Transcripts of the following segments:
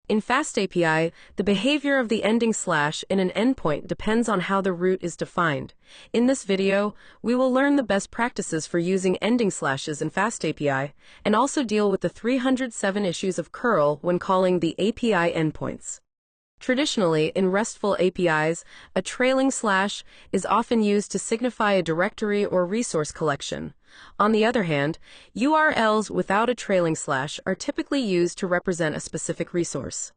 In FastAPI, the behavior of the ending slash in an endpoint depends on how the root is defined. In this video, we will learn the best practices for using ending slashes in FastAPI, and also deal with the 307 issues of curl when calling the API endpoints. Traditionally, in RESTful APIs, a trailing slash is often used to signify a directory or resource collection. On the other hand, URLs without a trailing slash are typically used to represent a specific resource.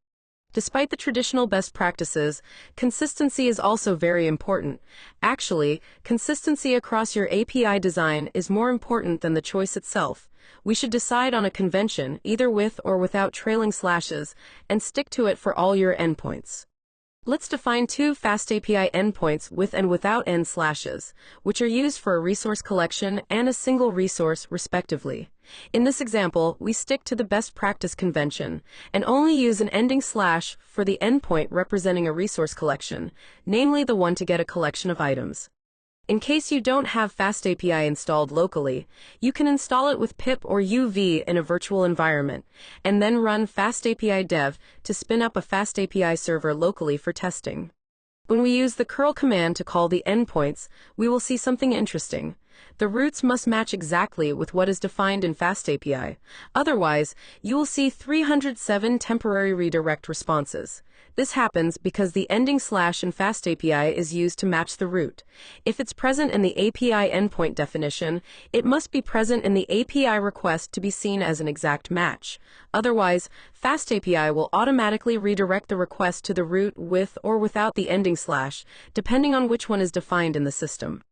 Despite the traditional best practices, consistency is also very important. Actually, consistency across your API design is more important than the choice itself. We should decide on a convention, either with or without trailing slashes, and stick to it for all your endpoints. Let's define two FastAPI endpoints with and without end slashes, which are used for a resource collection and a single resource, respectively. In this example, we stick to the best practice convention and only use an ending slash for the endpoint representing a resource collection, namely the one to get a collection of items. In case you don't have FastAPI installed locally, you can install it with pip or UV in a virtual environment, and then run FastAPI dev to spin up a FastAPI server locally for testing. When we use the curl command to call the endpoints, we will see something interesting. The roots must match exactly with what is defined in FastAPI. Otherwise, you will see 307 temporary redirect responses. This happens because the ending slash in FastAPI is used to match the root. If it's present in the API endpoint definition, it must be present in the API request to be seen as an exact match. Otherwise, FastAPI will automatically redirect the request to the root with or without the ending slash, depending on which one is defined in the system.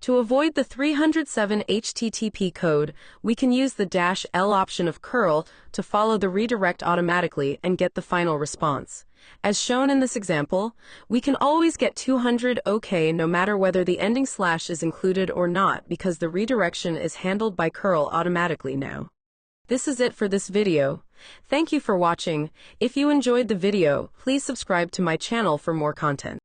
To avoid the 307 HTTP code, we can use the -L option of curl to follow the redirect automatically and get the final response. As shown in this example, we can always get 200 OK no matter whether the ending slash is included or not because the redirection is handled by curl automatically now. This is it for this video. Thank you for watching. If you enjoyed the video, please subscribe to my channel for more content.